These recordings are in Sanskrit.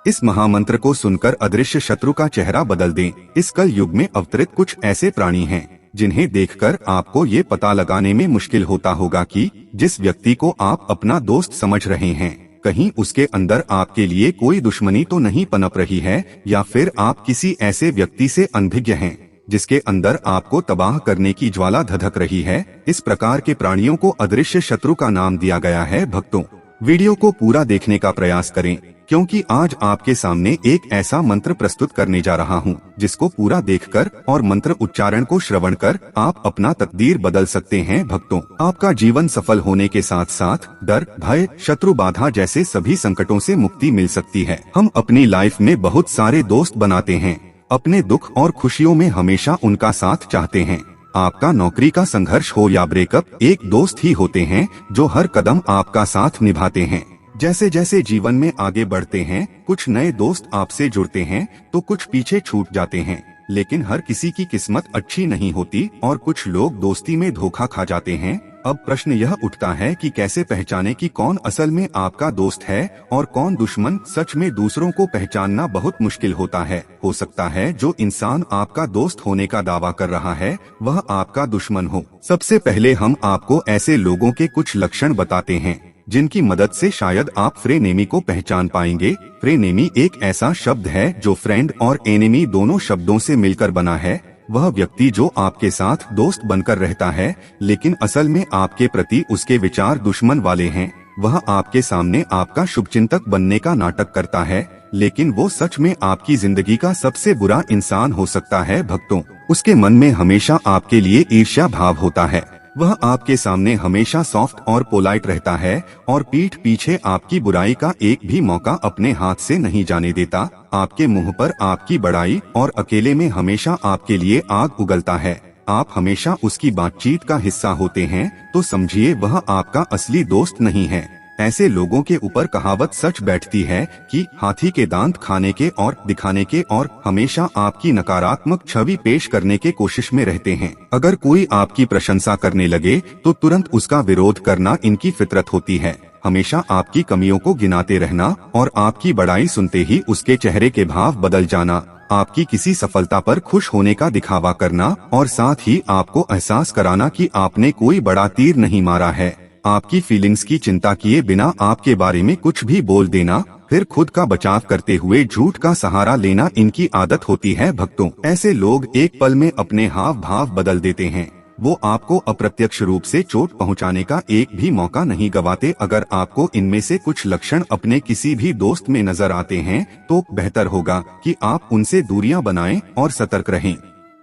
इस महामंत्र को सुनकर अदृश्य शत्रु का चेहरा बदल दें। इस कल युग में अवतरित कुछ ऐसे प्राणी हैं जिन्हें देखकर आपको ये पता लगाने में मुश्किल होता होगा कि जिस व्यक्ति को आप अपना दोस्त समझ रहे हैं, कहीं उसके अंदर आपके लिए कोई दुश्मनी तो नहीं पनप रही है, या फिर आप किसी ऐसे व्यक्ति से अनभिज्ञ हैं जिसके अंदर आपको तबाह करने की ज्वाला धधक रही है। इस प्रकार के प्राणियों को अदृश्य शत्रु का नाम दिया गया है। भक्तों, वीडियो को पूरा देखने का प्रयास करें, क्योंकि आज आपके सामने एक ऐसा मंत्र प्रस्तुत करने जा रहा हूं, जिसको पूरा देखकर और मंत्र उच्चारण को श्रवण कर आप अपना तकदीर बदल सकते हैं। भक्तों, आपका जीवन सफल होने के साथ साथ डर, भय, शत्रु बाधा जैसे सभी संकटों से मुक्ति मिल सकती है। हम अपनी लाइफ में बहुत सारे दोस्त बनाते हैं, अपने दुख और खुशियों में हमेशा उनका साथ चाहते हैं। आपका नौकरी का संघर्ष हो या ब्रेकअप, एक दोस्त ही होते हैं जो हर कदम आपका साथ निभाते हैं। जैसे जैसे जीवन में आगे बढ़ते हैं, कुछ नए दोस्त आपसे जुड़ते हैं तो कुछ पीछे छूट जाते हैं, लेकिन हर किसी की किस्मत अच्छी नहीं होती और कुछ लोग दोस्ती में धोखा खा जाते हैं। अब प्रश्न यह उठता है कि कैसे पहचाने कि कौन असल में आपका दोस्त है और कौन दुश्मन। सच में दूसरों को पहचानना बहुत मुश्किल होता है। हो सकता है जो इंसान आपका दोस्त होने का दावा कर रहा है वह आपका दुश्मन हो। सबसे पहले हम आपको ऐसे लोगों के कुछ लक्षण बताते हैं जिनकी मदद से शायद आप फ्रेनेमी को पहचान पाएंगे। फ्रेनेमी एक ऐसा शब्द है जो फ्रेंड और एनिमी दोनों शब्दों से मिलकर बना है। वह व्यक्ति जो आपके साथ दोस्त बनकर रहता है लेकिन असल में आपके प्रति उसके विचार दुश्मन वाले हैं। वह आपके सामने आपका शुभचिंतक बनने का नाटक करता है, लेकिन वो सच में आपकी जिंदगी का सबसे बुरा इंसान हो सकता है। भक्तों, उसके मन में हमेशा आपके लिए ईर्ष्या भाव होता है। वह आपके सामने हमेशा सॉफ्ट और पोलाइट रहता है और पीठ पीछे आपकी बुराई का एक भी मौका अपने हाथ से नहीं जाने देता। आपके मुंह पर आपकी बड़ाई और अकेले में हमेशा आपके लिए आग उगलता है। आप हमेशा उसकी बातचीत का हिस्सा होते हैं, तो समझिए वह आपका असली दोस्त नहीं है। ऐसे लोगों के ऊपर कहावत सच बैठती है कि हाथी के दांत खाने के और दिखाने के और हमेशा आपकी नकारात्मक छवि पेश करने के कोशिश में रहते हैं। अगर कोई आपकी प्रशंसा करने लगे तो तुरंत उसका विरोध करना इनकी फितरत होती है। हमेशा आपकी कमियों को गिनाते रहना और आपकी बड़ाई सुनते ही उसके चेहरे के भाव बदल जाना, आपकी किसी सफलता पर खुश होने का दिखावा करना और साथ ही आपको एहसास कराना कि आपने कोई बड़ा तीर नहीं मारा है। आपकी फीलिंग्स की चिंता किए बिना आपके बारे में कुछ भी बोल देना, फिर खुद का बचाव करते हुए झूठ का सहारा लेना इनकी आदत होती है। भक्तों, ऐसे लोग एक पल में अपने हाव भाव बदल देते हैं। वो आपको अप्रत्यक्ष रूप से चोट पहुंचाने का एक भी मौका नहीं गवाते। अगर आपको इनमें से कुछ लक्षण अपने किसी भी दोस्त में नजर आते हैं तो बेहतर होगा कि आप उनसे दूरियां बनाएं और सतर्क रहें।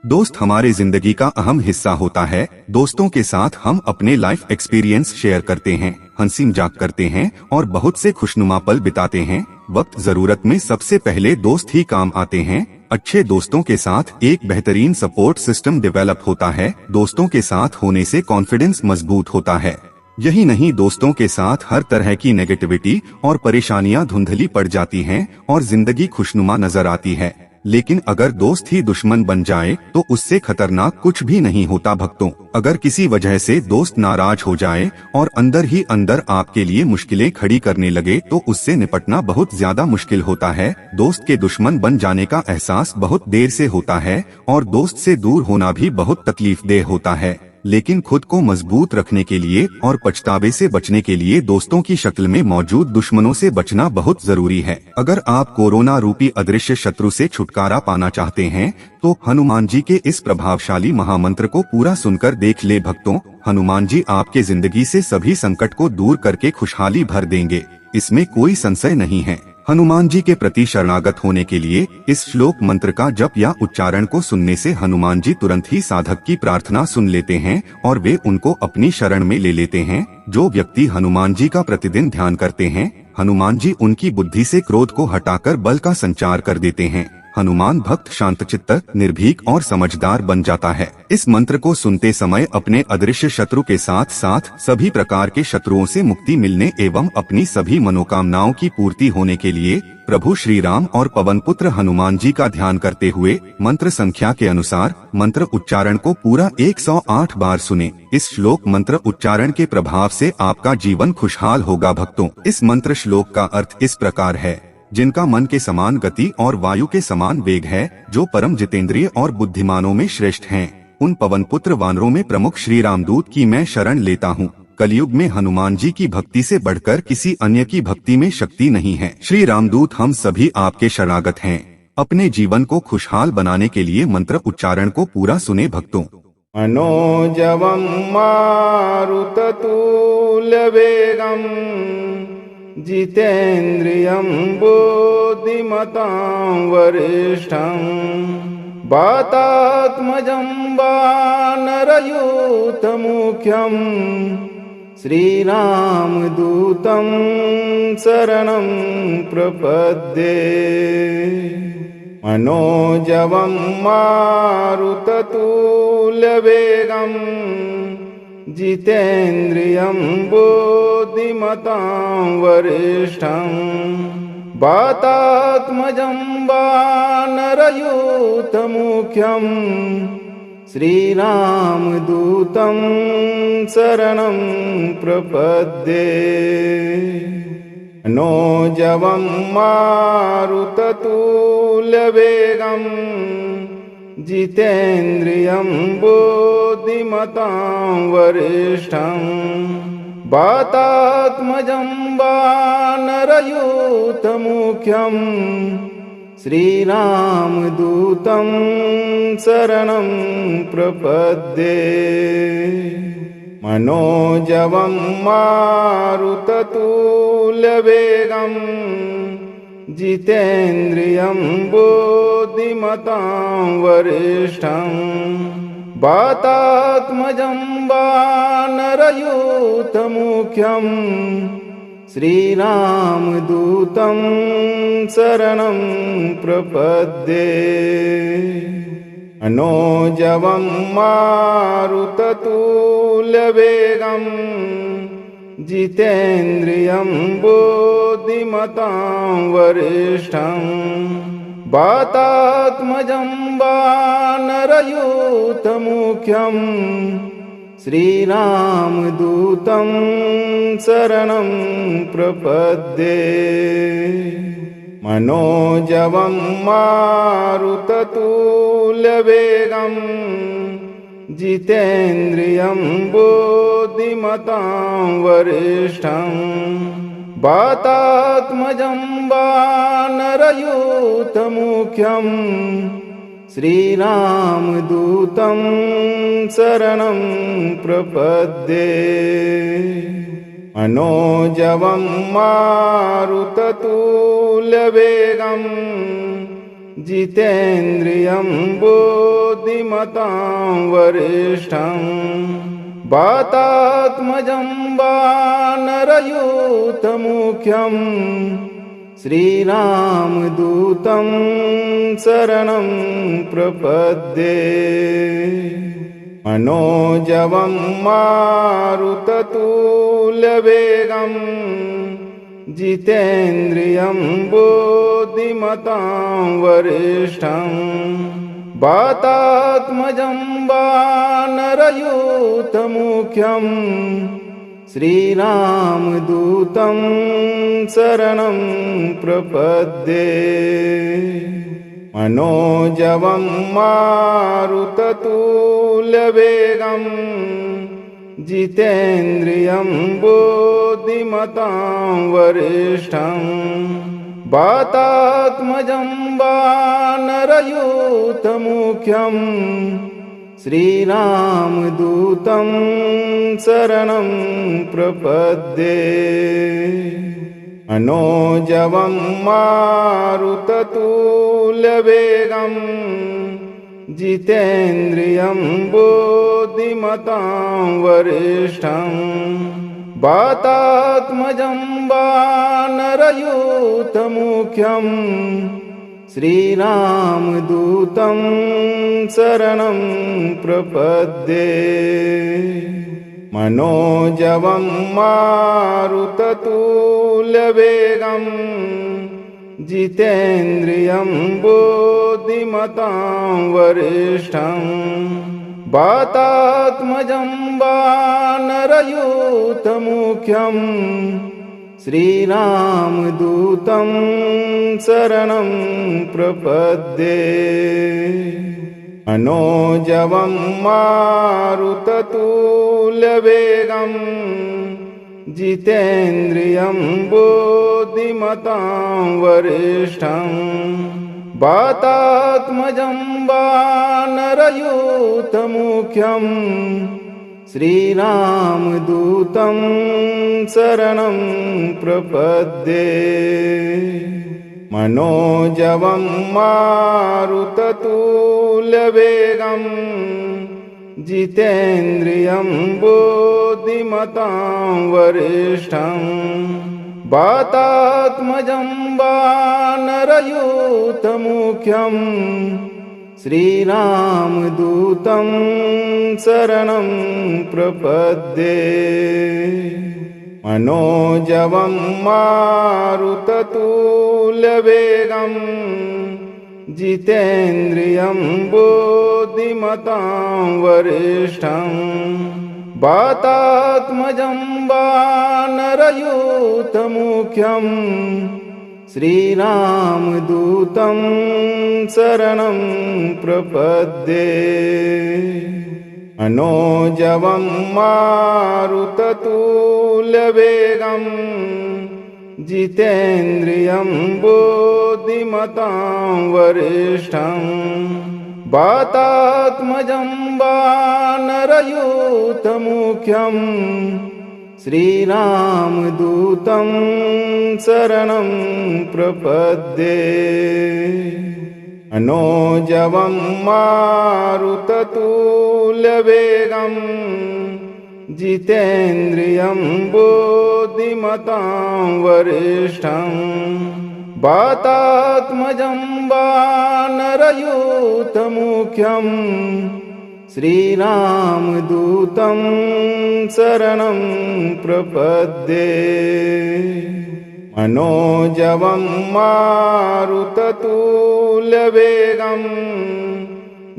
दोस्त हमारे जिंदगी का अहम हिस्सा होता है। दोस्तों के साथ हम अपने लाइफ एक्सपीरियंस शेयर करते हैं, हंसी मजाक करते हैं और बहुत से खुशनुमा पल बिताते हैं। वक्त जरूरत में सबसे पहले दोस्त ही काम आते हैं। अच्छे दोस्तों के साथ एक बेहतरीन सपोर्ट सिस्टम डेवलप होता है। दोस्तों के साथ होने से कॉन्फिडेंस मजबूत होता है। यही नहीं, दोस्तों के साथ हर तरह की नेगेटिविटी और परेशानियां धुंधली पड़ जाती हैं और जिंदगी खुशनुमा नजर आती है। लेकिन अगर दोस्त ही दुश्मन बन जाए तो उससे खतरनाक कुछ भी नहीं होता। भक्तों, अगर किसी वजह से दोस्त नाराज हो जाए और अंदर ही अंदर आपके लिए मुश्किलें खड़ी करने लगे तो उससे निपटना बहुत ज्यादा मुश्किल होता है। दोस्त के दुश्मन बन जाने का एहसास बहुत देर से होता है और दोस्त से दूर होना भी बहुत तकलीफदेह होता है। लेकिन खुद को मजबूत रखने के लिए और पछतावे से बचने के लिए दोस्तों की शक्ल में मौजूद दुश्मनों से बचना बहुत जरूरी है। अगर आप कोरोना रूपी अदृश्य शत्रु से छुटकारा पाना चाहते हैं तो हनुमान जी के इस प्रभावशाली महामंत्र को पूरा सुनकर देख ले। भक्तों, हनुमान जी आपके जिंदगी से सभी संकट को दूर करके खुशहाली भर देंगे, इसमें कोई संशय नहीं है। हनुमान जी के प्रति शरणागत होने के लिए इस श्लोक मंत्र का जप या उच्चारण को सुनने से हनुमान जी तुरंत ही साधक की प्रार्थना सुन लेते हैं और वे उनको अपनी शरण में ले लेते हैं। जो व्यक्ति हनुमान जी का प्रतिदिन ध्यान करते हैं, हनुमान जी उनकी बुद्धि से क्रोध को हटाकर बल का संचार कर देते हैं। हनुमान भक्त शांतचित्त, निर्भीक और समझदार बन जाता है। इस मंत्र को सुनते समय अपने अदृश्य शत्रु के साथ साथ सभी प्रकार के शत्रुओं से मुक्ति मिलने एवं अपनी सभी मनोकामनाओं की पूर्ति होने के लिए प्रभु श्री राम और पवन पुत्र हनुमान जी का ध्यान करते हुए मंत्र संख्या के अनुसार मंत्र उच्चारण को पूरा 108 बार सुने। इस श्लोक मंत्र उच्चारण के प्रभाव से आपका जीवन खुशहाल होगा। भक्तों, इस मंत्र श्लोक का अर्थ इस प्रकार है: जिनका मन के समान गति और वायु के समान वेग है, जो परम जितेंद्रिय और बुद्धिमानों में श्रेष्ठ हैं। उन पवन पुत्र वानरों में प्रमुख श्री रामदूत की मैं शरण लेता हूँ। कलयुग में हनुमान जी की भक्ति से बढ़कर किसी अन्य की भक्ति में शक्ति नहीं है। श्री रामदूत, हम सभी आपके शरणागत हैं। अपने जीवन को खुशहाल बनाने के लिए मंत्र उच्चारण को पूरा सुने भक्तों। मनोजवं मारुततुल्यवेगं जितेन्द्रियं बुद्धिमतां वरिष्ठं वातात्मजं वानरयूथमुख्यं श्रीरामदूतं शरणं प्रपद्ये। मनोजवं मारुततुल्यवेगं जितेन्द्रियं बुद्धिमतां वरिष्ठं वातात्मजं वानरयूथमुख्यं श्रीरामदूतं शरणं प्रपद्ये। मनोजवं मारुततुल्यवेगं जितेन्द्रियं बुद्धिमतां वरिष्ठं वातात्मजं वानरयूथमुख्यं श्रीरामदूतं शरणं प्रपद्ये। मनोजवं मारुततुल्यवेगं जितेन्द्रियं बुद्धिमतां वरिष्ठं वातात्मजं वानरयूथमुख्यं श्रीरामदूतं शरणं प्रपद्ये। मनोजवं मारुततुल्यवेगं जितेन्द्रियं बुद्धिमतां वरिष्ठं वातात्मजं वानरयूथमुख्यं श्रीरामदूतं शरणं प्रपद्ये। मनोजवं मारुततुल्यवेगं जितेन्द्रियं बुद्धिमतां वरिष्ठं वातात्मजं वानरयूथमुख्यं श्रीरामदूतं शरणं प्रपद्ये। मनोजवं मारुततुल्यवेगं जितेन्द्रियं बुद्धिमतां वरिष्ठं वातात्मजं वानरयूथमुख्यं श्रीरामदूतं शरणं प्रपद्ये। मनोजवं मारुततुल्यवेगं जितेन्द्रियं बुद्धिमतां वरिष्ठं वातात्मजं वानरयूथमुख्यं श्रीरामदूतं शरणं प्रपद्ये। मनोजवं मारुततुल्यवेगं जितेन्द्रियं बुद्धिमतां वरिष्ठं वातात्मजं वानरयूथमुख्यं श्रीरामदूतं शरणं प्रपद्ये। मनोजवं मारुततुल्यवेगं जितेन्द्रियं बुद्धिमतां वरिष्ठं वातात्मजं वानरयूथमुख्यं श्रीरामदूतं शरणं प्रपद्ये। मनोजवं मारुततुल्यवेगं जितेन्द्रियं बुद्धिमतां वरिष्ठं वातात्मजं वानरयूथमुख्यं श्रीरामदूतं शरणं प्रपद्ये। मनोजवं मारुततुल्यवेगं जितेन्द्रियं बुद्धिमतां वरिष्ठं वातात्मजं वानरयूथमुख्यं श्रीरामदूतं शरणं प्रपद्ये। मनोजवं मारुततुल्यवेगं जितेन्द्रियं बुद्धिमतां वरिष्ठं वातात्मजं वानरयूथमुख्यं श्रीरामदूतं शरणं प्रपद्ये। मनोजवं मारुततुल्यवेगं जितेन्द्रियं बुद्धिमतां वरिष्ठं वातात्मजं वानरयूथमुख्यं श्रीरामदूतं शरणं प्रपद्ये। मनोजवं मारुततुल्यवेगं जितेन्द्रियं बुद्धिमतां वरिष्ठं वातात्मजं वानरयूथमुख्यं श्रीरामदूतं शरणं प्रपद्ये। मनोजवं मारुततुल्यवेगं जितेन्द्रियं बुद्धिमतां वरिष्ठं वातात्मजं वानरयूथमुख्यं श्रीरामदूतं शरणं प्रपद्ये। मनोजवं मारुततुल्यवेगं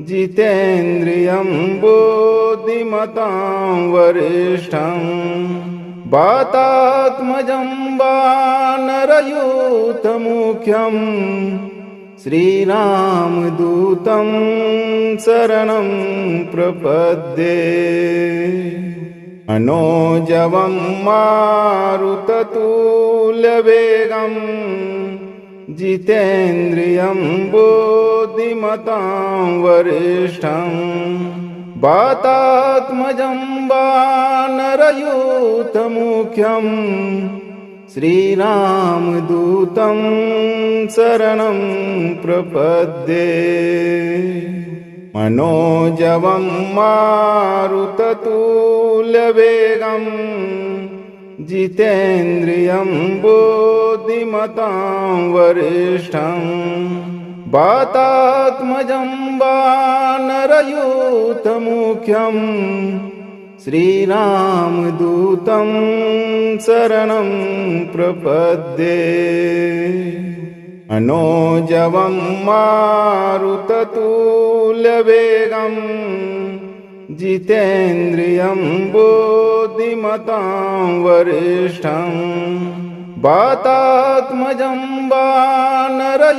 जितेन्द्रियं बुद्धिमतां वरिष्ठं वातात्मजं वानरयूथमुख्यं श्रीरामदूतं शरणं प्रपद्ये। मनोजवं मारुततुल्यवेगं जितेन्द्रियं बुद्धिमतां वरिष्ठं वातात्मजं वानरयूथमुख्यं श्रीरामदूतं शरणं प्रपद्ये। मनोजवं मारुततुल्यवेगं जितेन्द्रियं बुद्धिमतां वरिष्ठं वातात्मजं वानरयूथमुख्यं श्रीरामदूतं शरणं प्रपद्ये। मनोजवं मारुततुल्यवेगं जितेन्द्रियं बुद्धिमतां वरिष्ठं वातात्मजं वानरयूथमुख्यं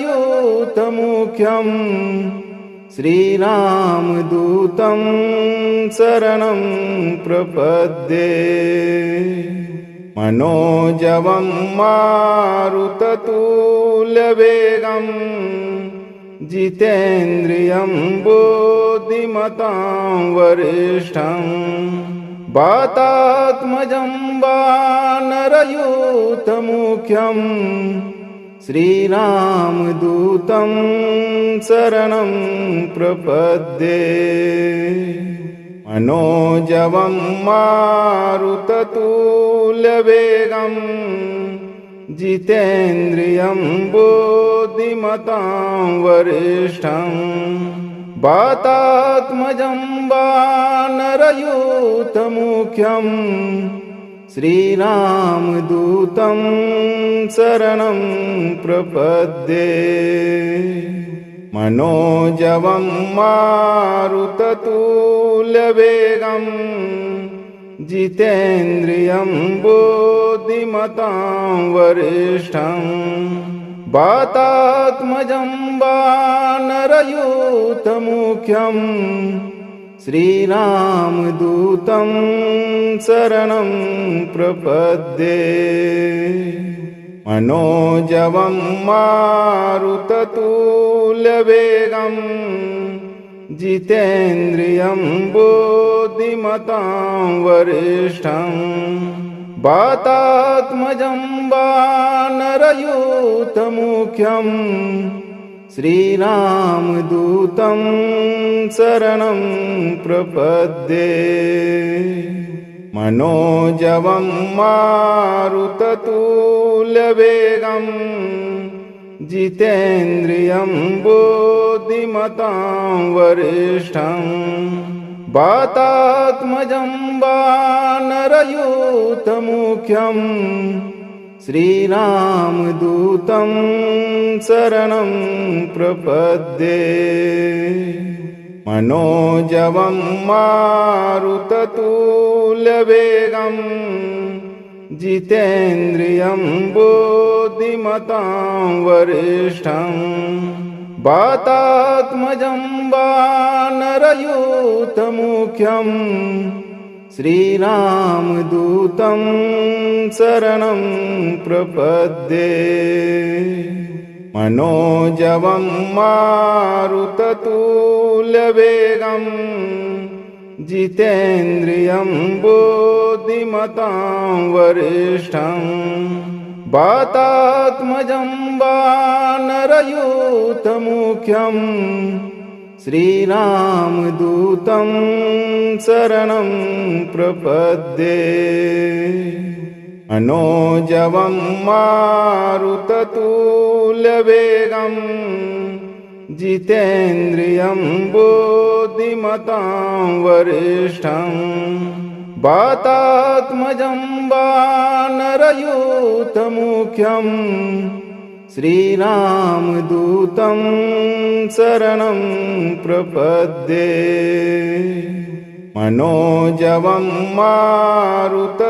श्रीरामदूतं शरणं प्रपद्ये। मनोजवं मारुततुल्यवेगं जितेन्द्रियं बुद्धिमतां वरिष्ठं वातात्मजं वानरयूथमुख्यं श्रीरामदूतं शरणं प्रपद्ये। मनोजवं मारुततुल्यवेगं जितेन्द्रियं बुद्धिमतां वरिष्ठं वातात्मजं वानरयूथमुख्यं श्रीरामदूतं शरणं प्रपद्ये। मनोजवं मारुततुल्यवेगं जितेन्द्रियं बुद्धिमतां वरिष्ठं वातात्मजं वानरयूथमुख्यं श्रीरामदूतं शरणं प्रपद्ये। मनोजवं मारुततुल्यवेगं जितेन्द्रियं बुद्धिमतां वरिष्ठं वातात्मजं वानरयूथमुख्यं श्रीरामदूतं शरणं प्रपद्ये। मनोजवं मारुततुल्यवेगं जितेन्द्रियं बुद्धिमतां वरिष्ठं वातात्मजं वानरयूथमुख्यं श्रीरामदूतं शरणं प्रपद्ये। मनोजवं मारुततुल्यवेगं जितेन्द्रियं बुद्धिमतां वरिष्ठं वातात्मजं वानरयूथमुख्यं श्रीरामदूतं शरणं प्रपद्ये। मनोजवं मारुततुल्यवेगं जितेन्द्रियं बुद्धिमतां वरिष्ठं वातात्मजं वानरयूथमुख्यं श्रीरामदूतं शरणं प्रपद्ये। मनोजवं मारुततुल्यवेगं जितेन्द्रियं बुद्धिमतां वरिष्ठं वातात्मजं वानरयूथमुख्यं श्रीरामदूतं शरणं प्रपद्ये। मनोजवं मारुततुल्यवेगं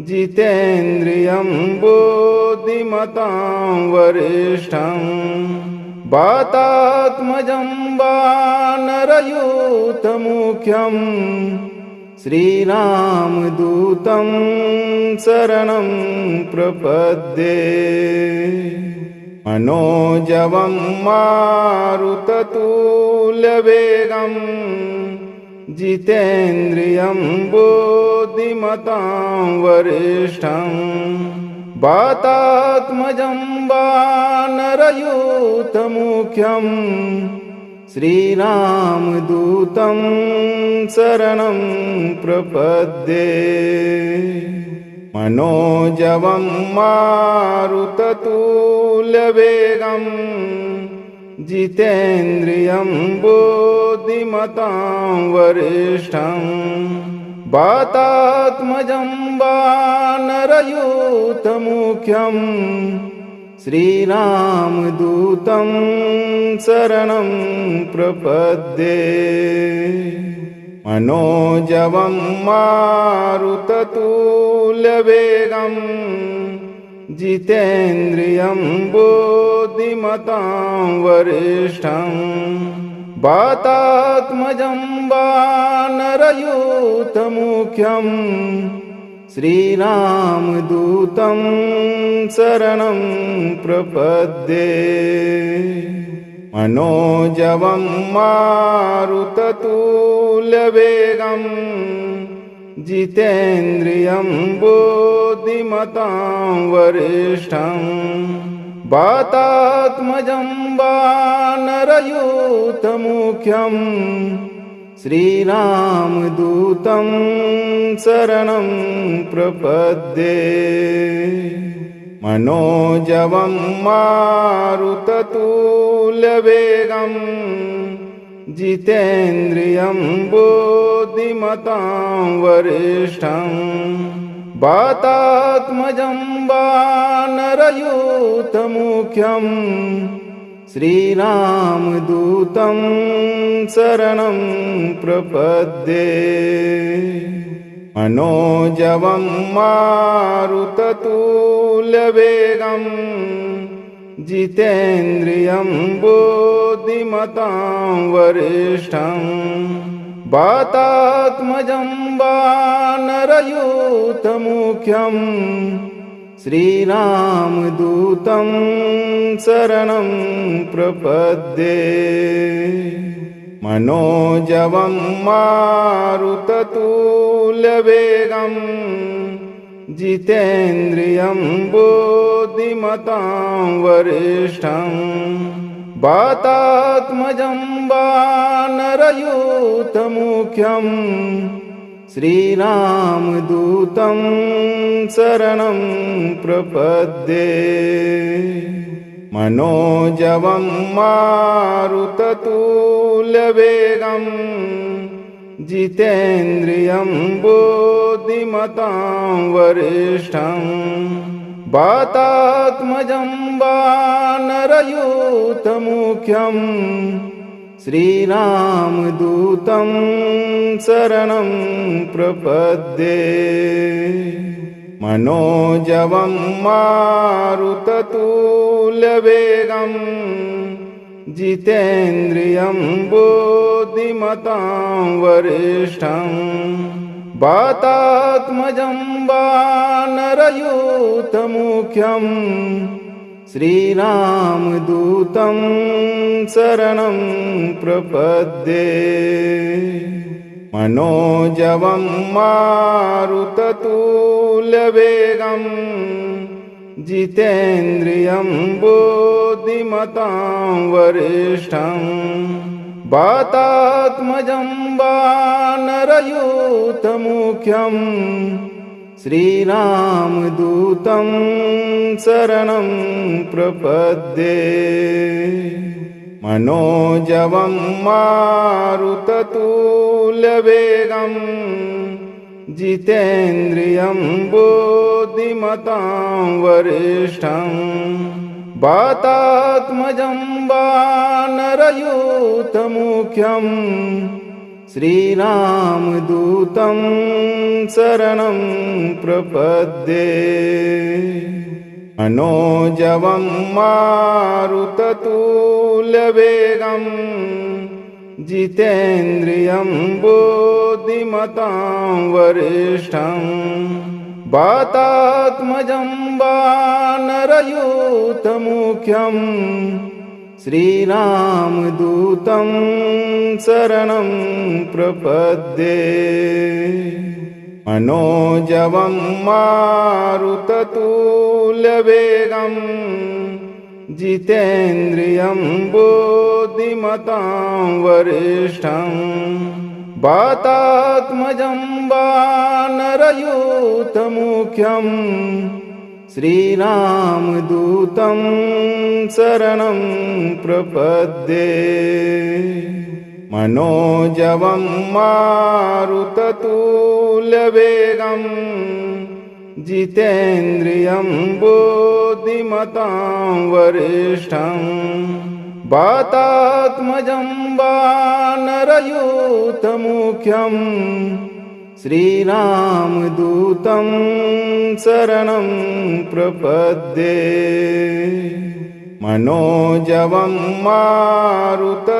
जितेन्द्रियं बुद्धिमतां वरिष्ठं वातात्मजं वानरयूथमुख्यं श्रीरामदूतं शरणं प्रपद्ये। मनोजवं मारुततुल्यवेगं जितेन्द्रियं बुद्धिमतां वरिष्ठं वातात्मजं वानरयूथमुख्यं श्रीरामदूतं शरणं प्रपद्ये। मनोजवं मारुततुल्यवेगं जितेन्द्रियं बुद्धिमतां वरिष्ठं वातात्मजं वानरयूथमुख्यं श्रीरामदूतं शरणं प्रपद्ये। मनोजवं मारुततुल्यवेगं जितेन्द्रियं बुद्धिमतां वरिष्ठं वातात्मजं वानरयूथमुख्यं श्रीरामदूतं शरणं प्रपद्ये। मनोजवं मारुततुल्यवेगं जितेन्द्रियं बुद्धिमतां वरिष्ठं वातात्मजं वानरयूथमुख्यं श्रीरामदूतं शरणं प्रपद्ये। मनोजवं मारुततुल्यवेगं जितेन्द्रियं बुद्धिमतां वरिष्ठं वातात्मजं वानरयूथमुख्यं श्रीरामदूतं शरणं प्रपद्ये। मनोजवं मारुततुल्यवेगं जितेन्द्रियं बुद्धिमतां वरिष्ठं वातात्मजं वानरयूथमुख्यं श्रीरामदूतं शरणं प्रपद्ये। मनोजवं मारुततुल्यवेगं जितेन्द्रियं बुद्धिमतां वरिष्ठं वातात्मजं वानरयूथमुख्यं श्रीरामदूतं शरणं प्रपद्ये। मनोजवं मारुततुल्यवेगं जितेन्द्रियं बुद्धिमतां वरिष्ठं वातात्मजं वानरयूथमुख्यं श्रीरामदूतं शरणं प्रपद्ये। मनोजवं मारुततुल्यवेगं जितेन्द्रियं बुद्धिमतां वरिष्ठं वातात्मजं वानरयूथमुख्यं श्रीरामदूतं शरणं प्रपद्ये। मनोजवं मारुततुल्यवेगं जितेन्द्रियं बुद्धिमतां वरिष्ठं वातात्मजं वानरयूथमुख्यं श्रीरामदूतं शरणं प्रपद्ये। मनोजवं मारुततुल्यवेगं जितेन्द्रियं बुद्धिमतां वरिष्ठं वातात्मजं वानरयूथमुख्यं श्रीरामदूतं शरणं प्रपद्ये। मनोजवं मारुततुल्यवेगं जितेन्द्रियं बुद्धिमतां वरिष्ठं वातात्मजं वानरयूथमुख्यं श्रीरामदूतं शरणं प्रपद्ये। मनोजवं मारुततुल्यवेगं जितेन्द्रियं बुद्धिमतां वरिष्ठं वातात्मजं वानरयूथमुख्यं श्रीरामदूतं शरणं प्रपद्ये। मनोजवं मारुततुल्यवेगं जितेन्द्रियं बुद्धिमतां वरिष्ठं वातात्मजं वानरयूथमुख्यं श्रीरामदूतं शरणं प्रपद्ये। मनोजवं मारुततुल्यवेगं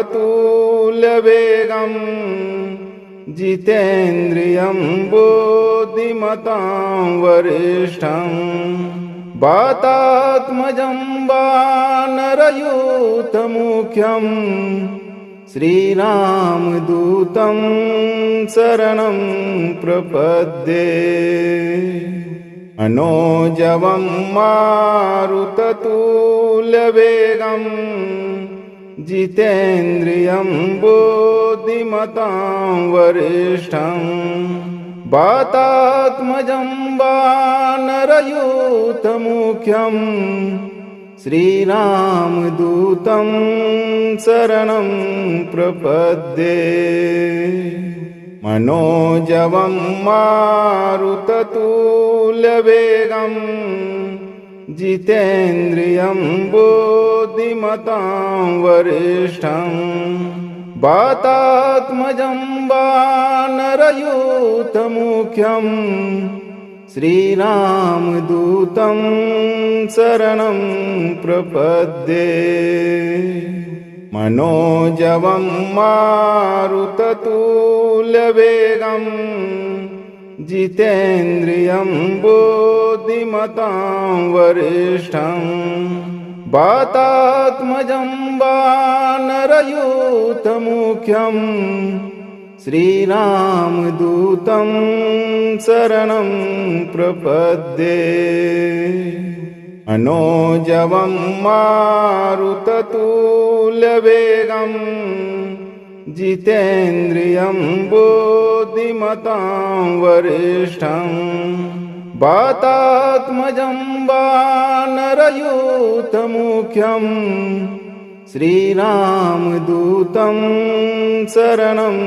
जितेन्द्रियं बुद्धिमतां वरिष्ठं वातात्मजं वानरयूथमुख्यं श्रीरामदूतं शरणं प्रपद्ये। मनोजवं मारुततुल्यवेगं जितेन्द्रियं बुद्धिमतां वरिष्ठं वातात्मजं वानरयूथमुख्यं श्रीरामदूतं शरणं प्रपद्ये। मनोजवं मारुततुल्यवेगं जितेन्द्रियं बुद्धिमतां वरिष्ठं वातात्मजं वानरयूथमुख्यं श्रीरामदूतं शरणं प्रपद्ये। मनोजवं मारुततुल्यवेगं जितेन्द्रियं बुद्धिमतां वरिष्ठं वातात्मजं वानरयूथमुख्यं श्रीरामदूतं शरणं प्रपद्ये। मनोजवं मारुततुल्यवेगं जितेन्द्रियं बुद्धिमतां वरिष्ठं वातात्मजं वानरयूथमुख्यं श्रीरामदूतं शरणं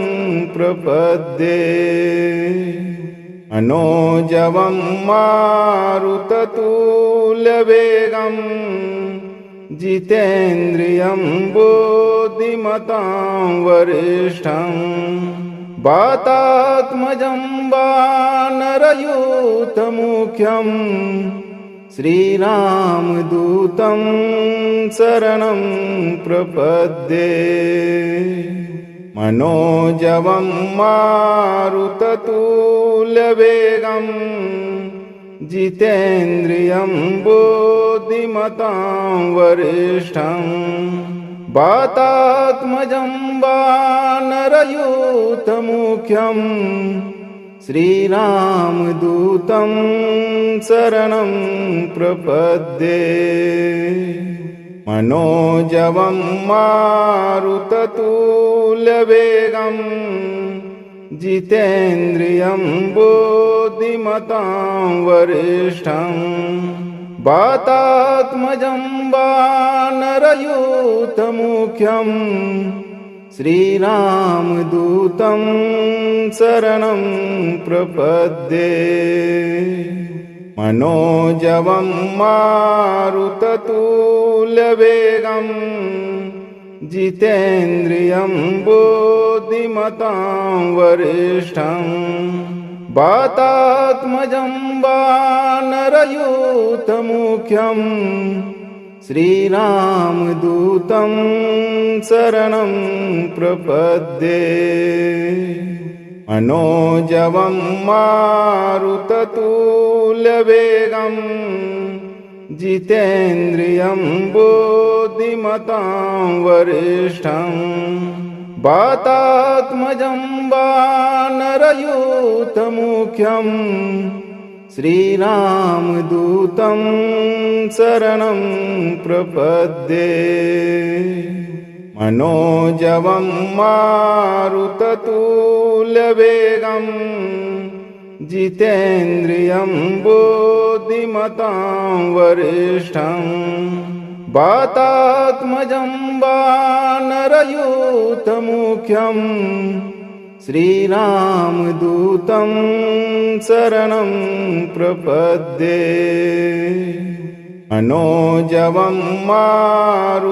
प्रपद्ये। मनोजवं मारुततुल्यवेगं जितेन्द्रियं बुद्धिमतां वरिष्ठं वातात्मजं वानरयूथमुख्यं श्रीरामदूतं शरणं प्रपद्ये। मनोजवं मारुततुल्यवेगं जितेन्द्रियं बुद्धिमतां वरिष्ठं वातात्मजं वानरयूथमुख्यं श्रीरामदूतं शरणं प्रपद्ये। मनोजवं मारुततुल्यवेगं जितेन्द्रियं बुद्धिमतां वरिष्ठं वातात्मजं वानरयूथमुख्यं श्रीरामदूतं शरणं प्रपद्ये। मनोजवं मारुततुल्यवेगं जितेन्द्रियं बुद्धिमतां वरिष्ठं वातात्मजं वानरयूथमुख्यं श्रीरामदूतं शरणं प्रपद्ये। मनोजवं मारुततुल्यवेगं जितेन्द्रियं बुद्धिमतां वरिष्ठं वातात्मजं वानरयूथमुख्यं श्रीरामदूतं शरणं प्रपद्ये। मनोजवं मारुततुल्यवेगं जितेन्द्रियं बुद्धिमतां वरिष्ठं वातात्मजं वानरयूथमुख्यं श्रीरामदूतं शरणं प्रपद्ये। मनोजवं मारुततुल्यवेगं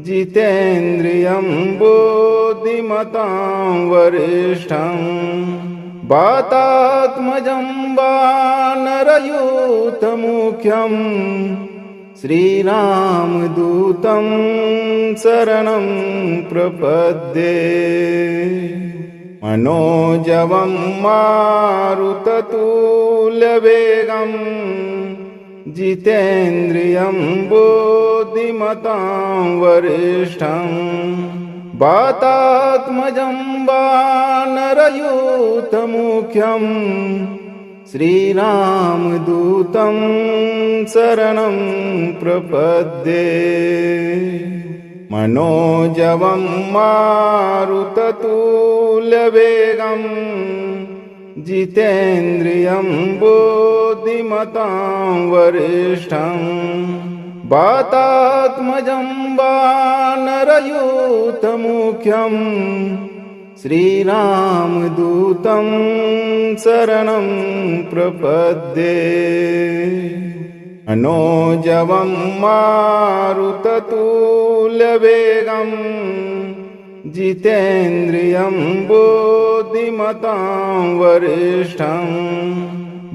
जितेन्द्रियं बुद्धिमतां वरिष्ठं वातात्मजं वानरयूथमुख्यं श्रीरामदूतं शरणं प्रपद्ये। मनोजवं मारुततुल्यवेगं जितेन्द्रियं बुद्धिमतां वरिष्ठं वातात्मजं वानरयूथमुख्यं श्रीरामदूतं शरणं प्रपद्ये। मनोजवं मारुततुल्यवेगं जितेन्द्रियं बुद्धिमतां वरिष्ठं वातात्मजं वानरयूथमुख्यं श्रीरामदूतं शरणं प्रपद्ये। मनोजवं मारुततुल्यवेगं जितेन्द्रियं बुद्धिमतां वरिष्ठं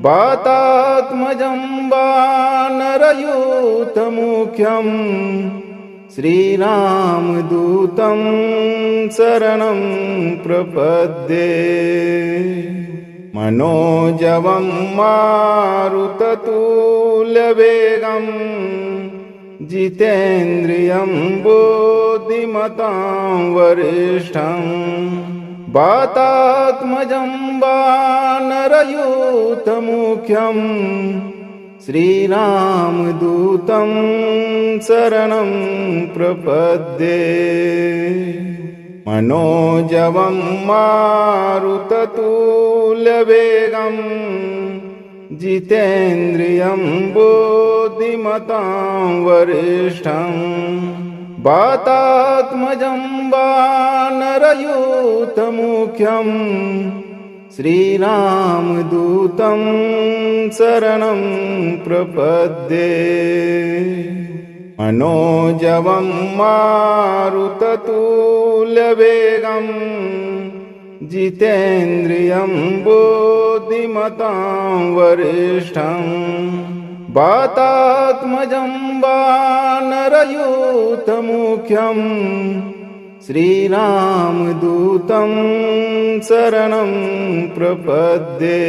वातात्मजं वानरयूथमुख्यं श्रीरामदूतं शरणं प्रपद्ये। मनोजवं मारुततुल्यवेगं जितेन्द्रियं बुद्धिमतां वरिष्ठं वातात्मजं वानरयूथमुख्यं श्रीरामदूतं शरणं प्रपद्ये। मनोजवं मारुततुल्यवेगं जितेन्द्रियं बुद्धिमतां वरिष्ठं वातात्मजं वानरयूथमुख्यं श्रीरामदूतं शरणं प्रपद्ये। मनोजवं मारुततुल्यवेगं जितेन्द्रियं बुद्धिमतां वरिष्ठं वातात्मजं वानरयूथमुख्यं श्रीरामदूतं शरणं प्रपद्ये।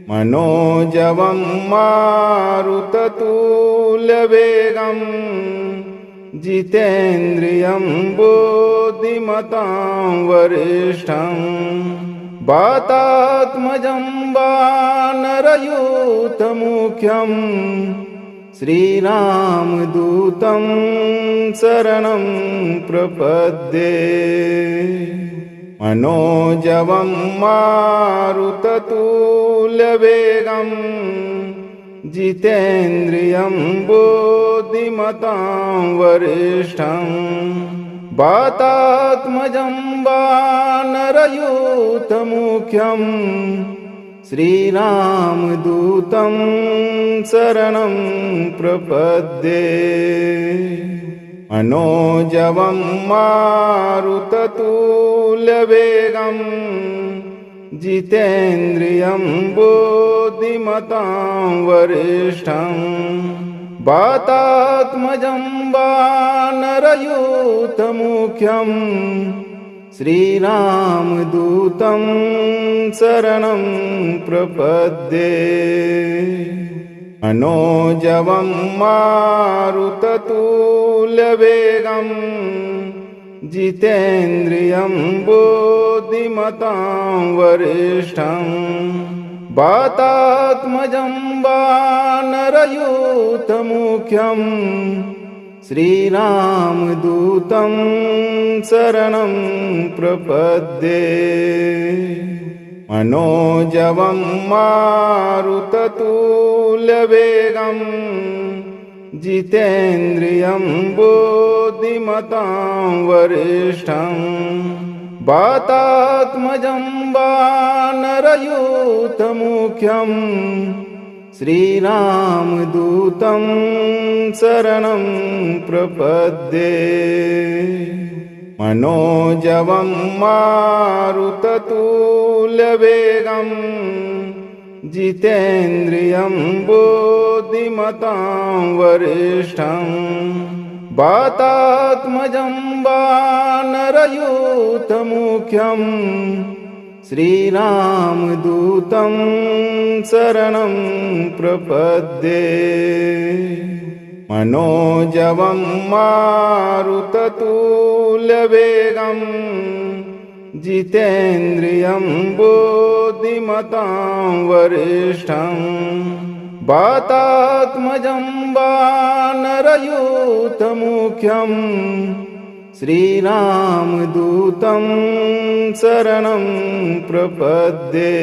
मनोजवं मारुततुल्यवेगं जितेन्द्रियं बुद्धिमतां वरिष्ठं वातात्मजं वानरयूथमुख्यं श्रीरामदूतं शरणं प्रपद्ये। मनोजवं मारुततुल्यवेगं जितेन्द्रियं बुद्धिमतां वरिष्ठं वातात्मजं वानरयूथमुख्यं श्रीरामदूतं शरणं प्रपद्ये। मनोजवं मारुततुल्यवेगं जितेन्द्रियं बुद्धिमतां वरिष्ठं वातात्मजं वानरयूथमुख्यं श्रीरामदूतं शरणं प्रपद्ये। मनोजवं मारुततुल्यवेगं जितेन्द्रियं बुद्धिमतां वरिष्ठं वातात्मजं वानरयूथमुख्यं श्रीरामदूतं शरणं प्रपद्ये। मनोजवं मारुततुल्यवेगं जितेन्द्रियं बुद्धिमतां वरिष्ठं वातात्मजं वानरयूथमुख्यं श्रीरामदूतं शरणं प्रपद्ये। मनोजवं मारुततुल्यवेगं जितेन्द्रियं बुद्धिमतां वरिष्ठं वातात्मजं वानरयूथमुख्यं श्रीरामदूतं शरणं प्रपद्ये। मनोजवं मारुततुल्यवेगं जितेन्द्रियं बुद्धिमतां वरिष्ठं वातात्मजं वानरयूथमुख्यं श्रीरामदूतं शरणं प्रपद्ये।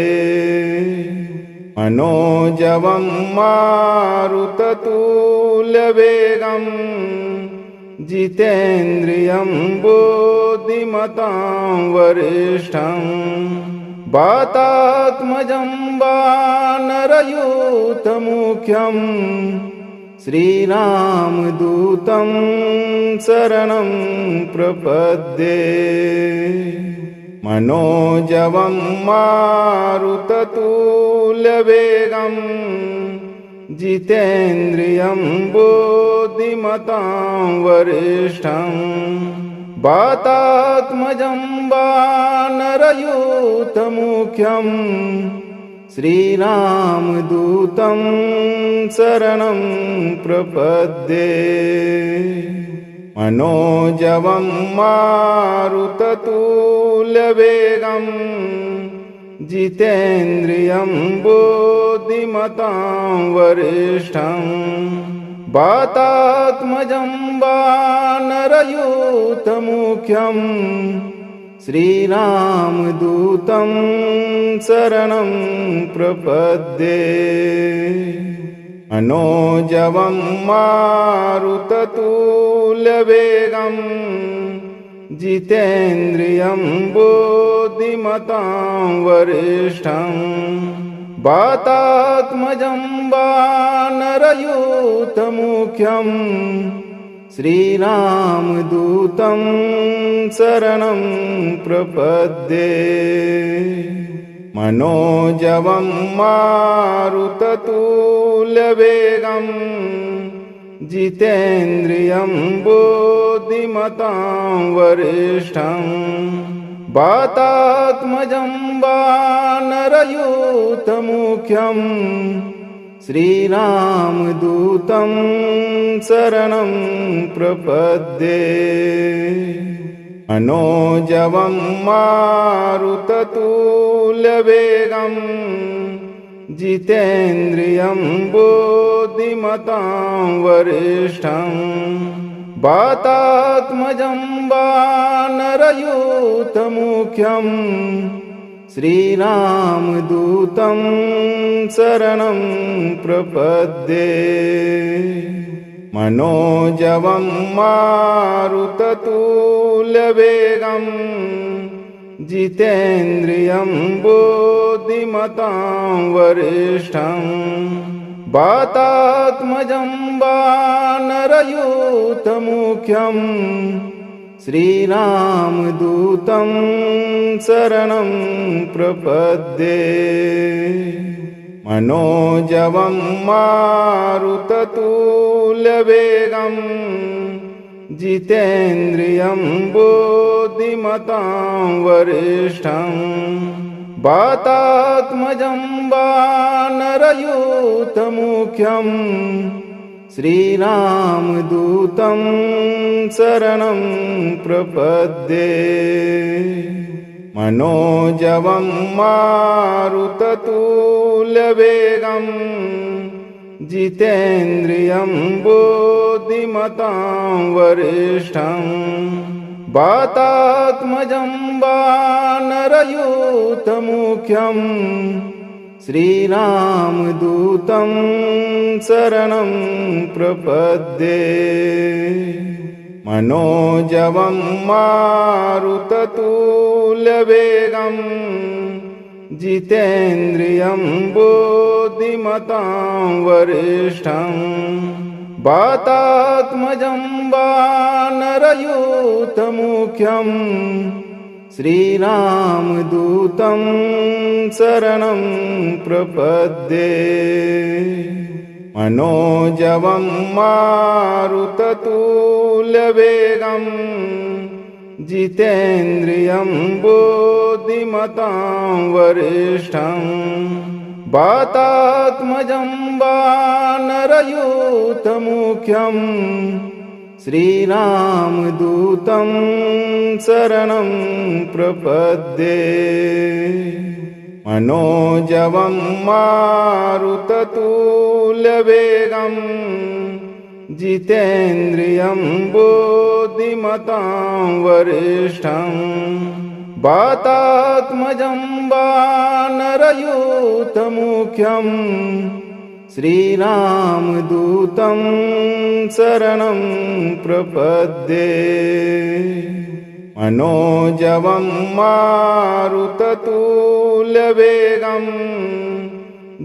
मनोजवं मारुततुल्यवेगं जितेन्द्रियं बुद्धिमतां वरिष्ठं वातात्मजं वानरयूथमुख्यं श्रीरामदूतं शरणं प्रपद्ये। मनोजवं मारुततुल्यवेगं जितेन्द्रियं बुद्धिमतां वरिष्ठं वातात्मजं वानरयूथमुख्यं श्रीरामदूतं शरणं प्रपद्ये। मनोजवं मारुततुल्यवेगं जितेन्द्रियं बुद्धिमतां वरिष्ठं वातात्मजं वानरयूथमुख्यं श्रीरामदूतं शरणं प्रपद्ये। मनोजवं मारुततुल्यवेगं जितेन्द्रियं बुद्धिमतां वरिष्ठं वातात्मजं वानरयूथमुख्यं श्रीरामदूतं शरणं प्रपद्ये। मनोजवं मारुततुल्यवेगं जितेन्द्रियं बुद्धिमतां वरिष्ठं वातात्मजं वानरयूथमुख्यं श्रीरामदूतं शरणं प्रपद्ये। मनोजवं मारुततुल्यवेगं जितेन्द्रियं बुद्धिमतां वरिष्ठं वातात्मजं वानरयूथमुख्यं श्रीरामदूतं शरणं प्रपद्ये। मनोजवं मारुततुल्यवेगं जितेन्द्रियं बुद्धिमतां वरिष्ठं वातात्मजं वानरयूथमुख्यं श्रीरामदूतं शरणं प्रपद्ये। मनोजवं मारुततुल्यवेगं जितेन्द्रियं बुद्धिमतां वरिष्ठं वातात्मजं वानरयूथमुख्यं श्रीरामदूतं शरणं प्रपद्ये। मनोजवं मारुततुल्यवेगं जितेन्द्रियं बुद्धिमतां वरिष्ठं वातात्मजं वानरयूथमुख्यं श्रीरामदूतं शरणं प्रपद्ये। मनोजवं मारुततुल्यवेगं जितेन्द्रियं बुद्धिमतां वरिष्ठं वातात्मजं वानरयूथमुख्यं श्रीरामदूतं शरणं प्रपद्ये। मनोजवं मारुततुल्यवेगं जितेन्द्रियं बुद्धिमतां वरिष्ठं वातात्मजं वानरयूथमुख्यं श्रीरामदूतं शरणं प्रपद्ये। मनोजवं मारुततुल्यवेगं जितेन्द्रियं बुद्धिमतां वरिष्ठं वातात्मजं वानरयूथमुख्यं श्रीरामदूतं शरणं प्रपद्ये। मनोजवं मारुततुल्यवेगं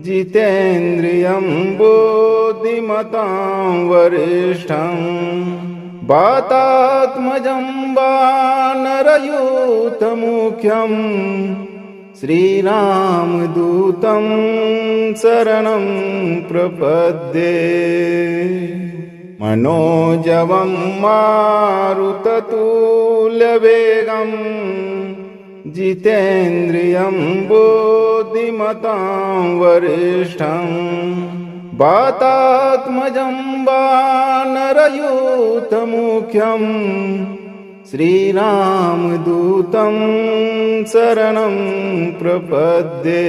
जितेन्द्रियं बुद्धिमतां वरिष्ठं वातात्मजं वानरयूथमुख्यं श्रीरामदूतं शरणं प्रपद्ये। मनोजवं मारुततुल्यवेगं जितेन्द्रियं बुद्धिमतां वरिष्ठं वातात्मजं वानरयूथमुख्यं श्रीरामदूतं शरणं प्रपद्ये।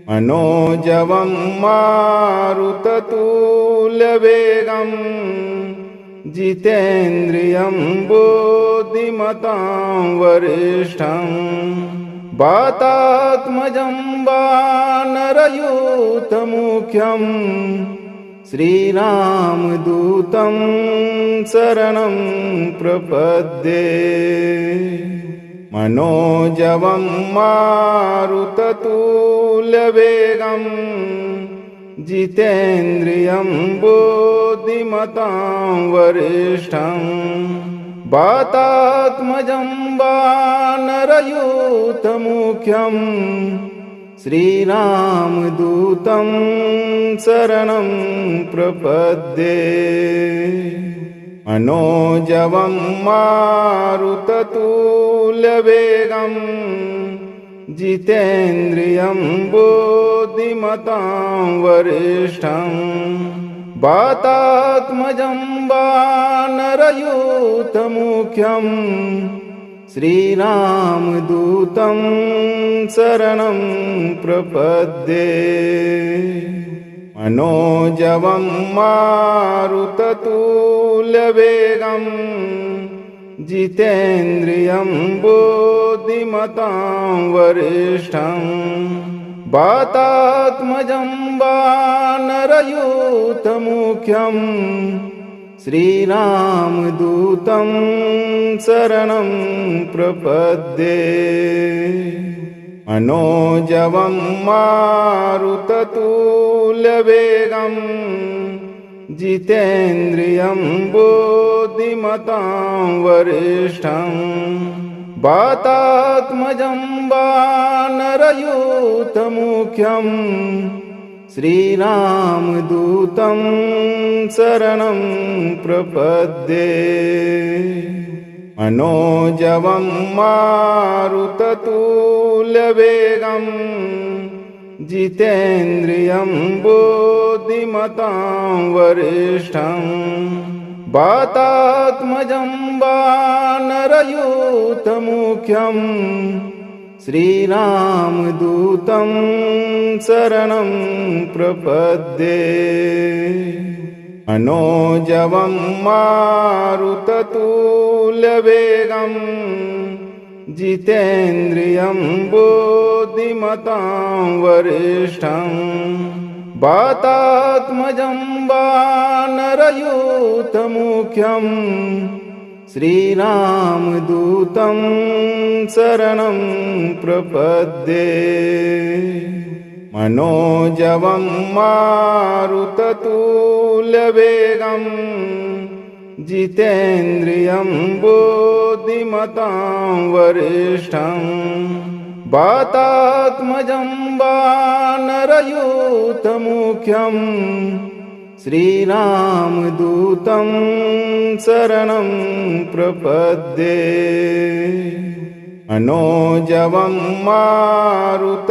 मनोजवं मारुततुल्यवेगं जितेन्द्रियं बुद्धिमतां वरिष्ठं वातात्मजं वानरयूथमुख्यं श्रीरामदूतं शरणं प्रपद्ये। मनोजवं मारुततुल्यवेगं जितेन्द्रियं बुद्धिमतां वरिष्ठं वातात्मजं वानरयूथमुख्यं श्रीरामदूतं शरणं प्रपद्ये। मनोजवं मारुततुल्यवेगं जितेन्द्रियं बुद्धिमतां वरिष्ठं वातात्मजं वानरयूथमुख्यं श्रीरामदूतं शरणं प्रपद्ये। मनोजवं मारुततुल्यवेगं जितेन्द्रियं बुद्धिमतां वरिष्ठं वातात्मजं वानरयूथमुख्यं श्रीरामदूतं शरणं प्रपद्ये। मनोजवं मारुततुल्यवेगं जितेन्द्रियं बुद्धिमतां वरिष्ठं वातात्मजं वानरयूथमुख्यं श्रीरामदूतं शरणं प्रपद्ये। मनोजवं मारुततुल्यवेगं जितेन्द्रियं बुद्धिमतां वरिष्ठं वातात्मजं वानरयूथमुख्यं श्रीरामदूतं शरणं प्रपद्ये। मनोजवं मारुततुल्यवेगं जितेन्द्रियं बुद्धिमतां वरिष्ठं वातात्मजं वानरयूथमुख्यं श्रीरामदूतं शरणं प्रपद्ये। मनोजवं मारुततुल्यवेगं जितेन्द्रियं बुद्धिमतां वरिष्ठं वातात्मजं वानरयूथमुख्यं श्रीरामदूतं शरणं प्रपद्ये। मनोजवं मारुततुल्यवेगं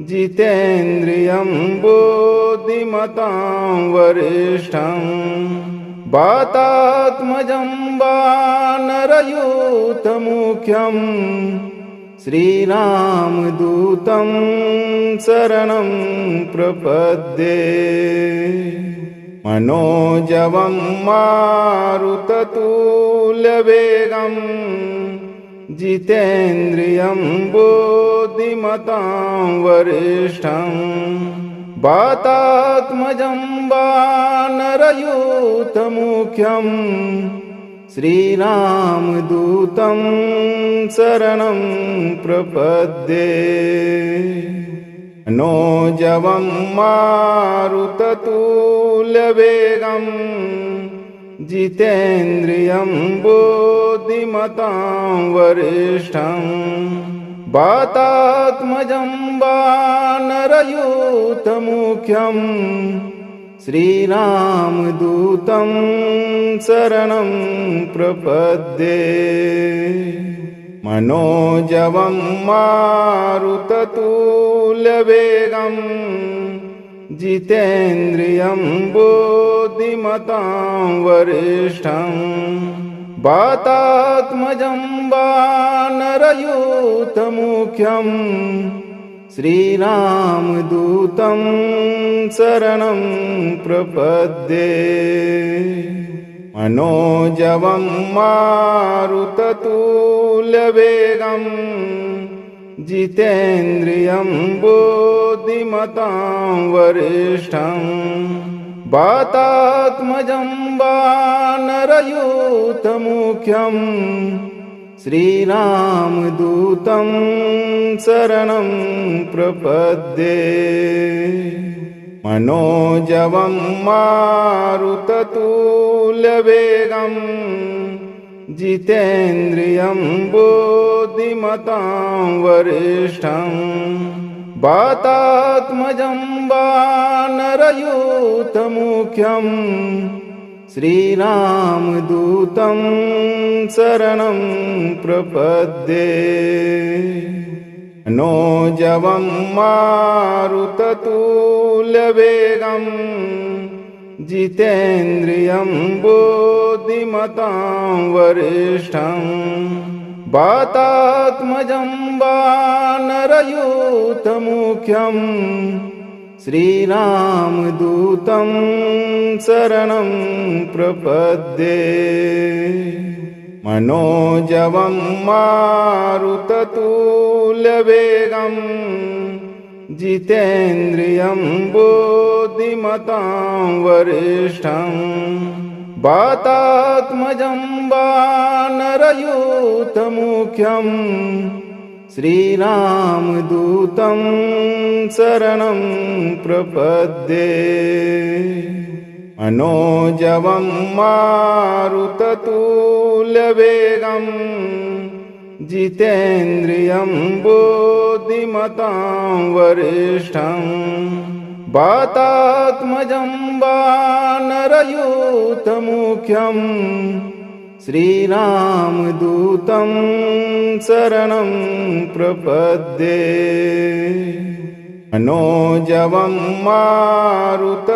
जितेन्द्रियं बुद्धिमतां वरिष्ठं वातात्मजं वानरयूथमुख्यं श्रीरामदूतं शरणं प्रपद्ये। मनोजवं मारुततुल्यवेगं जितेन्द्रियं बुद्धिमतां वरिष्ठं वातात्मजं वानरयूथमुख्यं श्रीरामदूतं शरणं प्रपद्ये। मनोजवं मारुततुल्यवेगं जितेन्द्रियं बुद्धिमतां वरिष्ठं वातात्मजं वानरयूथमुख्यं श्रीरामदूतं शरणं प्रपद्ये। मनोजवं मारुततुल्यवेगं जितेन्द्रियं बुद्धिमतां वरिष्ठं वातात्मजं वानरयूथमुख्यं श्रीरामदूतं शरणं प्रपद्ये। मनोजवं मारुततुल्यवेगं जितेन्द्रियं बुद्धिमतां वरिष्ठं वातात्मजं वानरयूथमुख्यं श्रीरामदूतं शरणं प्रपद्ये। मनोजवं मारुततुल्यवेगं जितेन्द्रियं बुद्धिमतां वरिष्ठं वातात्मजं वानरयूथमुख्यं श्रीरामदूतं शरणं प्रपद्ये। मनोजवं मारुततुल्यवेगं जितेन्द्रियं बुद्धिमतां वरिष्ठं वातात्मजं वानरयूथमुख्यं श्रीरामदूतं शरणं प्रपद्ये। मनोजवं मारुततुल्यवेगं जितेन्द्रियं बुद्धिमतां वरिष्ठं वातात्मजं वानरयूथमुख्यं श्रीरामदूतं शरणं प्रपद्ये। मनोजवं मारुततुल्यवेगं जितेन्द्रियं बुद्धिमतां वरिष्ठं वातात्मजं वानरयूथमुख्यं श्रीरामदूतं शरणं प्रपद्ये। मनोजवं मारुततुल्यवेगं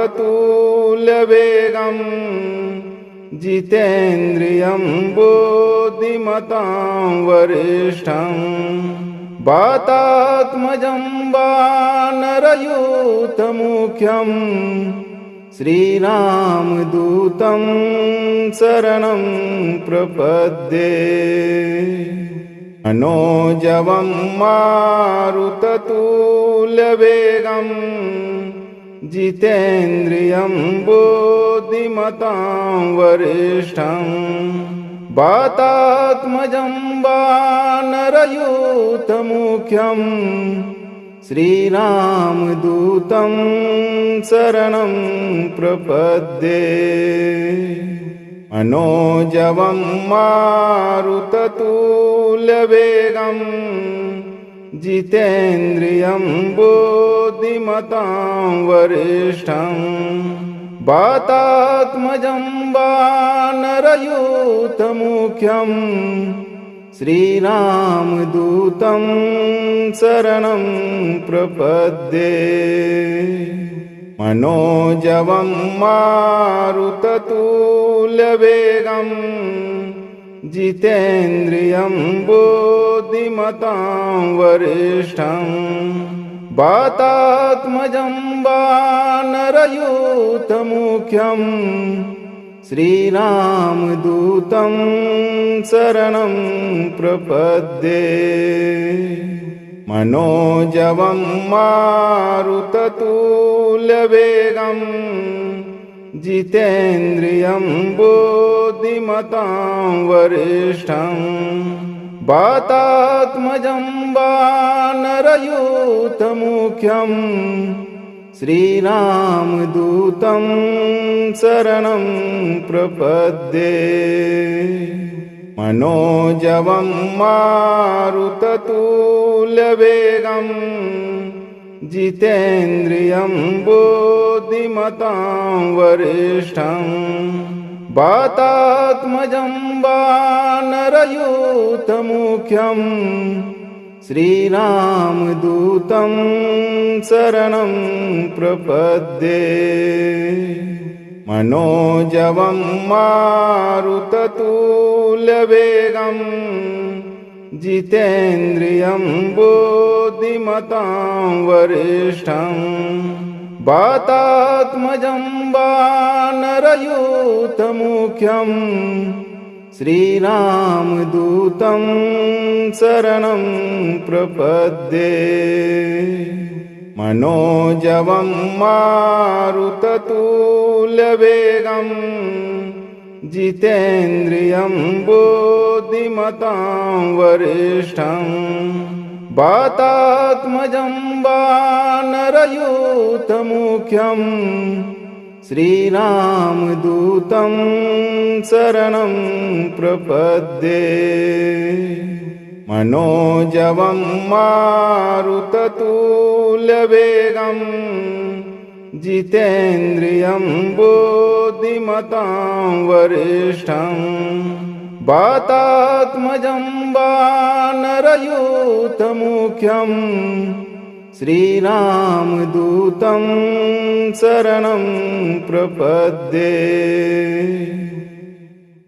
जितेन्द्रियं बुद्धिमतां वरिष्ठं वातात्मजं वानरयूथमुख्यं श्रीरामदूतं शरणं प्रपद्ये। मनोजवं मारुततुल्यवेगं जितेन्द्रियं बुद्धिमतां वरिष्ठं वातात्मजं वानरयूथमुख्यं श्रीरामदूतं शरणं प्रपद्ये। मनोजवं मारुततुल्यवेगं जितेन्द्रियं बुद्धिमतां वरिष्ठं वातात्मजं वानरयूथमुख्यं श्रीरामदूतं शरणं प्रपद्ये। मनोजवं मारुततुल्यवेगं जितेन्द्रियं बुद्धिमतां वरिष्ठं वातात्मजं वानरयूथमुख्यं श्रीरामदूतं शरणं प्रपद्ये मनोजवं मारुततुल्यवेगं जितेन्द्रियं बुद्धिमतां वरिष्ठं वातात्मजं वानरयूथमुख्यं श्रीरामदूतं शरणं प्रपद्ये मनोजवं मारुततुल्यवेगं जितेन्द्रियं बुद्धिमतां वरिष्ठं वातात्मजं वानरयूथमुख्यं श्रीरामदूतं शरणं प्रपद्ये मनोजवं मारुततुल्यवेगं जितेन्द्रियं बुद्धिमतां वरिष्ठं वातात्मजं वानरयूथमुख्यं श्रीरामदूतं शरणं प्रपद्ये मनोजवं मारुततुल्यवेगं जितेन्द्रियं बुद्धिमतां वरिष्ठं वातात्मजं वानरयूथमुख्यं श्रीरामदूतं शरणं प्रपद्ये मनोजवं मारुततुल्यवेगं जितेन्द्रियं बुद्धिमतां वरिष्ठं वातात्मजं वानरयूथमुख्यं श्रीरामदूतं शरणं प्रपद्ये।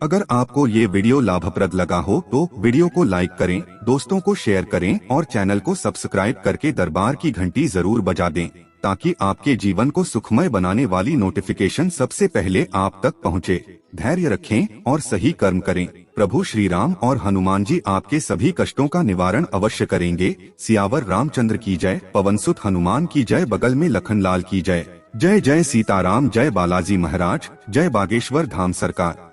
अगर आपको ये वीडियो लाभप्रद लगा हो तो वीडियो को लाइक करें, दोस्तों को शेयर करें और चैनल को सब्सक्राइब करके दरबार की घंटी जरूर बजा दें ताकि आपके जीवन को सुखमय बनाने वाली नोटिफिकेशन सबसे पहले आप तक पहुंचे। धैर्य रखें और सही कर्म करें। प्रभु श्री राम और हनुमान जी आपके सभी कष्टों का निवारण अवश्य करेंगे। सियावर रामचंद्र की जय, पवनसुत हनुमान की जय, बगल में लखनलाल की जय। जय जय सीताराम, जय बालाजी महाराज, जय बागेश्वर धाम सरकार।